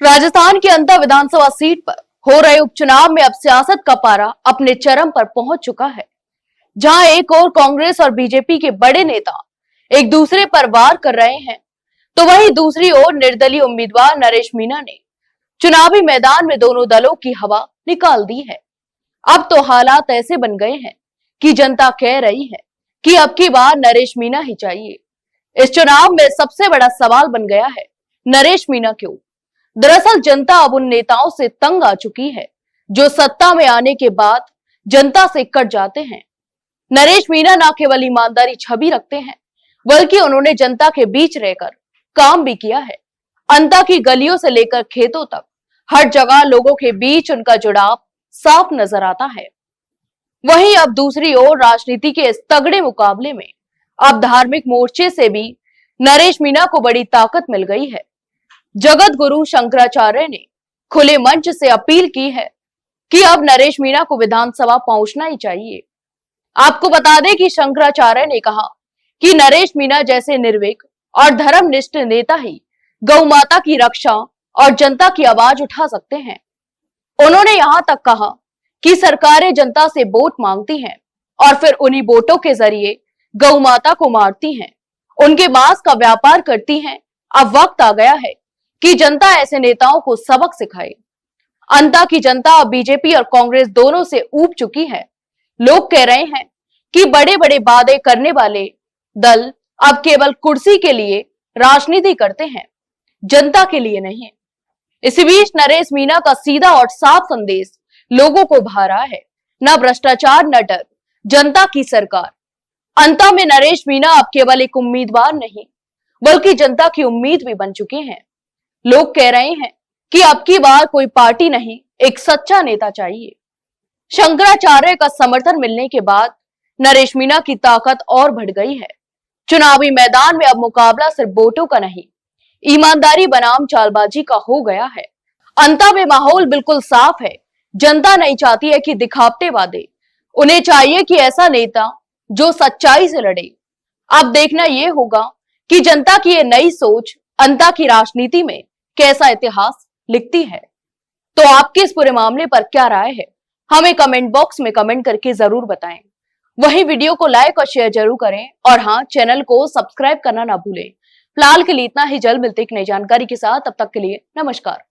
राजस्थान की अंता विधानसभा सीट पर हो रहे उपचुनाव में अब सियासत का पारा अपने चरम पर पहुंच चुका है, जहां एक और कांग्रेस और बीजेपी के बड़े नेता एक दूसरे पर वार कर रहे हैं, तो वहीं दूसरी ओर निर्दलीय उम्मीदवार नरेश मीणा ने चुनावी मैदान में दोनों दलों की हवा निकाल दी है। अब तो हालात ऐसे बन गए हैं कि जनता कह रही है कि अब की बार नरेश मीणा ही चाहिए। इस चुनाव में सबसे बड़ा सवाल बन गया है, नरेश मीणा क्यों? दरअसल जनता अब उन नेताओं से तंग आ चुकी है जो सत्ता में आने के बाद जनता से कट जाते हैं। नरेश मीणा न केवल ईमानदारी छवि रखते हैं, बल्कि उन्होंने जनता के बीच रहकर काम भी किया है। अंता की गलियों से लेकर खेतों तक हर जगह लोगों के बीच उनका जुड़ाव साफ नजर आता है। वहीं अब दूसरी ओर राजनीति के इस तगड़े मुकाबले में अब धार्मिक मोर्चे से भी नरेश मीणा को बड़ी ताकत मिल गई है। जगत गुरु शंकराचार्य ने खुले मंच से अपील की है कि अब नरेश मीणा को विधानसभा पहुंचना ही चाहिए। आपको बता दें कि शंकराचार्य ने कहा कि नरेश मीणा जैसे निर्भीक और धर्मनिष्ठ नेता ही गौ माता की रक्षा और जनता की आवाज उठा सकते हैं। उन्होंने यहां तक कहा कि सरकारें जनता से वोट मांगती हैं और फिर उन्हीं वोटों के जरिए गौ माता को मारती हैं, उनके मांस का व्यापार करती हैं। अब वक्त आ गया है कि जनता ऐसे नेताओं को सबक सिखाए। अंता की जनता अब बीजेपी और कांग्रेस दोनों से ऊब चुकी है। लोग कह रहे हैं कि बड़े बड़े वादे करने वाले दल अब केवल कुर्सी के लिए राजनीति करते हैं, जनता के लिए नहीं। इसी बीच नरेश मीणा का सीधा और साफ संदेश लोगों को भा रहा है, न भ्रष्टाचार न डर, जनता की सरकार। अंता में नरेश मीणा अब केवल एक उम्मीदवार नहीं, बल्कि जनता की उम्मीद भी बन चुके हैं। लोग कह रहे हैं कि अब की बार कोई पार्टी नहीं, एक सच्चा नेता चाहिए। शंकराचार्य का समर्थन मिलने के बाद नरेश मीणा की ताकत और बढ़ गई है। चुनावी मैदान में अब मुकाबला सिर्फ वोटों का नहीं, ईमानदारी बनाम चालबाजी का हो गया है। अंता में माहौल बिल्कुल साफ है। जनता नहीं चाहती है कि दिखावटे वादे, उन्हें चाहिए कि ऐसा नेता जो सच्चाई से लड़े। अब देखना यह होगा कि जनता की ये नई सोच अंता की राजनीति में कैसा इतिहास लिखती है। तो आपके इस पूरे मामले पर क्या राय है, हमें कमेंट बॉक्स में कमेंट करके जरूर बताएं। वहीं वीडियो को लाइक और शेयर जरूर करें और हाँ, चैनल को सब्सक्राइब करना ना भूलें। फिलहाल के लिए इतना ही, जल्द मिलते एक नई जानकारी के साथ। तब तक के लिए नमस्कार।